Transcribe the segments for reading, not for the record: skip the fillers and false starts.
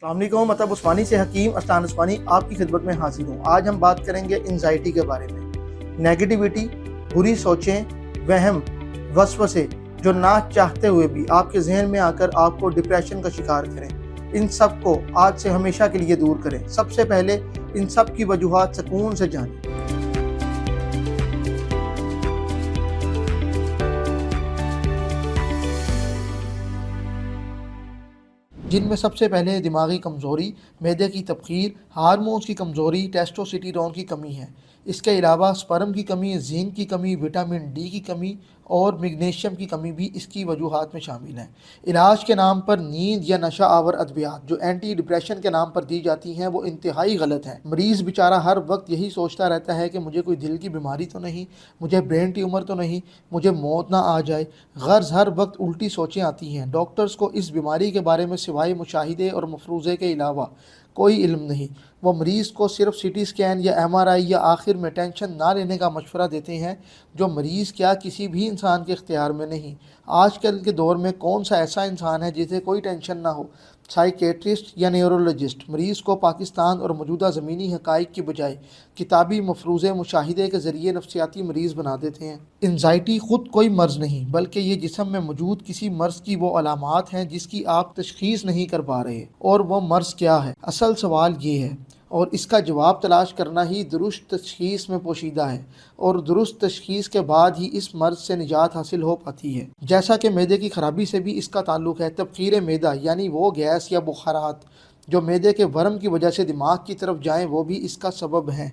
السلام علیکم، مطلب عثمانی سے حکیم ارسلان عثمانی آپ کی خدمت میں حاضر ہوں۔ آج ہم بات کریں گے انزائٹی کے بارے میں۔ نیگیٹیوٹی، بری سوچیں، وہم، وسوسے جو نہ چاہتے ہوئے بھی آپ کے ذہن میں آ کر آپ کو ڈپریشن کا شکار کریں، ان سب کو آج سے ہمیشہ کے لیے دور کریں۔ سب سے پہلے ان سب کی وجوہات سکون سے جانیں۔ جن میں سب سے پہلے دماغی کمزوری، معدے کی تبخیر، ہارمونز کی کمزوری، ٹیسٹوسٹیرون کی کمی ہے۔ اس کے علاوہ سپرم کی کمی، زنک کی کمی، وٹامن ڈی کی کمی اور میگنیشیم کی کمی بھی اس کی وجوہات میں شامل ہیں۔ علاج کے نام پر نیند یا نشہ آور ادویات جو اینٹی ڈپریشن کے نام پر دی جاتی ہیں وہ انتہائی غلط ہیں۔ مریض بیچارہ ہر وقت یہی سوچتا رہتا ہے کہ مجھے کوئی دل کی بیماری تو نہیں، مجھے برین ٹیومر تو نہیں، مجھے موت نہ آ جائے۔ غرض ہر وقت الٹی سوچیں آتی ہیں۔ ڈاکٹرز کو اس بیماری کے بارے میں سوائے مشاہدے اور مفروضے کے علاوہ کوئی علم نہیں۔ وہ مریض کو صرف سی ٹی اسکین یا ایم آر آئی یا آخر میں ٹینشن نہ لینے کا مشورہ دیتے ہیں، جو مریض کیا کسی بھی انسان کے اختیار میں نہیں۔ آج کل کے دور میں کون سا ایسا انسان ہے جسے کوئی ٹینشن نہ ہو؟ سائیکیٹرسٹ یا نیورولوجسٹ مریض کو پاکستان اور موجودہ زمینی حقائق کی بجائے کتابی مفروضے مشاہدے کے ذریعے نفسیاتی مریض بنا دیتے ہیں۔ انزائٹی خود کوئی مرض نہیں، بلکہ یہ جسم میں موجود کسی مرض کی وہ علامات ہیں جس کی آپ تشخیص نہیں کر پا رہے۔ اور وہ مرض کیا ہے؟ اصل سوال یہ ہے، اور اس کا جواب تلاش کرنا ہی درست تشخیص میں پوشیدہ ہے، اور درست تشخیص کے بعد ہی اس مرض سے نجات حاصل ہو پاتی ہے۔ جیسا کہ معدے کی خرابی سے بھی اس کا تعلق ہے، تبخیر معدہ یعنی وہ گیس یا بخارات جو معدے کے ورم کی وجہ سے دماغ کی طرف جائیں وہ بھی اس کا سبب ہیں۔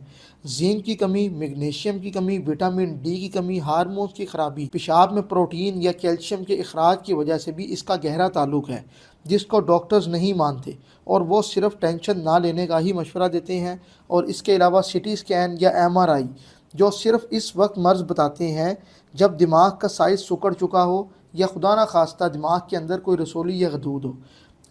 زنک کی کمی، میگنیشیم کی کمی، وٹامن ڈی کی کمی، ہارمونز کی خرابی، پیشاب میں پروٹین یا کیلشیم کے اخراج کی وجہ سے بھی اس کا گہرا تعلق ہے، جس کو ڈاکٹرز نہیں مانتے اور وہ صرف ٹینشن نہ لینے کا ہی مشورہ دیتے ہیں۔ اور اس کے علاوہ سی ٹی اسکین یا ایم آر آئی جو صرف اس وقت مرض بتاتے ہیں جب دماغ کا سائز سکڑ چکا ہو یا خدا نہ خواستہ دماغ کے اندر کوئی رسولی یا غدود ہو۔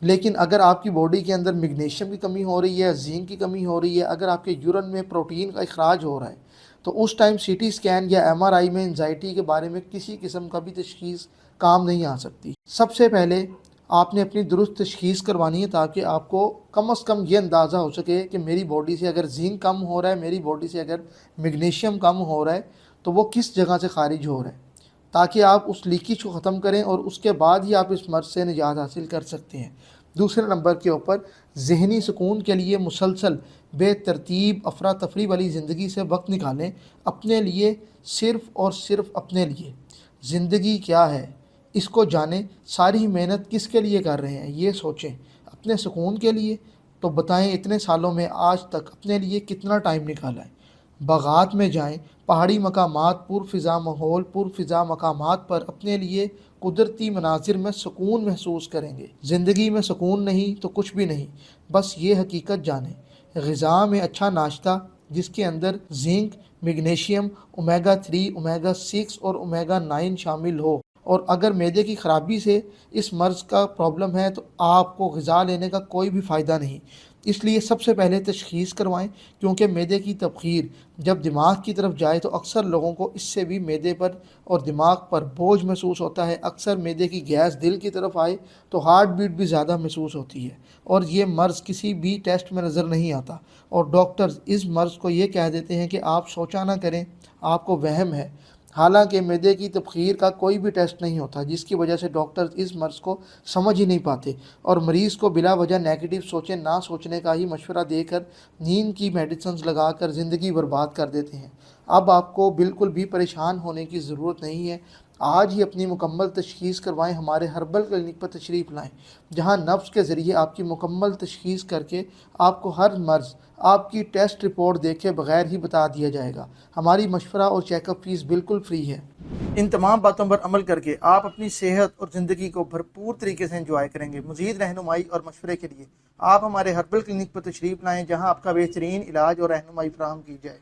لیکن اگر آپ کی باڈی کے اندر میگنیشیم کی کمی ہو رہی ہے، زنک کی کمی ہو رہی ہے، اگر آپ کے یورین میں پروٹین کا اخراج ہو رہا ہے، تو اس ٹائم سی ٹی اسکین یا ایم آر آئی میں انزائٹی کے بارے میں کسی قسم کا بھی تشخیص کام نہیں آ سکتی۔ سب سے پہلے آپ نے اپنی درست تشخیص کروانی ہے تاکہ آپ کو کم از کم یہ اندازہ ہو سکے کہ میری باڈی سے اگر زنک کم ہو رہا ہے، میری باڈی سے اگر میگنیشیم کم ہو رہا ہے تو وہ کس جگہ سے خارج ہو رہا ہے، تاکہ آپ اس لیکیج کو ختم کریں اور اس کے بعد ہی آپ اس مرض سے نجات حاصل کر سکتے ہیں۔ دوسرے نمبر کے اوپر ذہنی سکون کے لیے مسلسل بے ترتیب افراتفری والی زندگی سے وقت نکالیں، اپنے لیے، صرف اور صرف اپنے لیے۔ زندگی کیا ہے اس کو جانیں، ساری محنت کس کے لیے کر رہے ہیں یہ سوچیں۔ اپنے سکون کے لیے تو بتائیں اتنے سالوں میں آج تک اپنے لیے کتنا ٹائم نکالا ہے؟ باغات میں جائیں، پہاڑی مقامات، پرفضا ماحول، پرفضا مقامات پر اپنے لیے قدرتی مناظر میں سکون محسوس کریں گے۔ زندگی میں سکون نہیں تو کچھ بھی نہیں، بس یہ حقیقت جانیں۔ غذا میں اچھا ناشتہ جس کے اندر زنک، میگنیشیم، اومیگا 3، اومیگا 6 اور اومیگا 9 شامل ہو۔ اور اگر معدے کی خرابی سے اس مرض کا پرابلم ہے تو آپ کو غذا لینے کا کوئی بھی فائدہ نہیں۔ اس لیے سب سے پہلے تشخیص کروائیں، کیونکہ معدے کی تبخیر جب دماغ کی طرف جائے تو اکثر لوگوں کو اس سے بھی معدے پر اور دماغ پر بوجھ محسوس ہوتا ہے۔ اکثر معدے کی گیس دل کی طرف آئے تو ہارٹ بیٹ بھی زیادہ محسوس ہوتی ہے، اور یہ مرض کسی بھی ٹیسٹ میں نظر نہیں آتا، اور ڈاکٹرز اس مرض کو یہ کہہ دیتے ہیں کہ آپ سوچا نہ کریں، آپ کو وہم ہے۔ حالانکہ معدے کی تبخیر کا کوئی بھی ٹیسٹ نہیں ہوتا، جس کی وجہ سے ڈاکٹرز اس مرض کو سمجھ ہی نہیں پاتے اور مریض کو بلا وجہ نیگیٹو سوچیں نہ سوچنے کا ہی مشورہ دے کر نیند کی میڈیسنز لگا کر زندگی برباد کر دیتے ہیں۔ اب آپ کو بالکل بھی پریشان ہونے کی ضرورت نہیں ہے۔ آج ہی اپنی مکمل تشخیص کروائیں، ہمارے ہربل کلینک پر تشریف لائیں، جہاں نفس کے ذریعے آپ کی مکمل تشخیص کر کے آپ کو ہر مرض آپ کی ٹیسٹ رپورٹ دیکھے بغیر ہی بتا دیا جائے گا۔ ہماری مشورہ اور چیک اپ فیس بالکل فری ہے۔ ان تمام باتوں پر عمل کر کے آپ اپنی صحت اور زندگی کو بھرپور طریقے سے انجوائے کریں گے۔ مزید رہنمائی اور مشورے کے لیے آپ ہمارے ہربل کلینک پر تشریف لائیں، جہاں آپ کا بہترین علاج اور رہنمائی فراہم کی جائے۔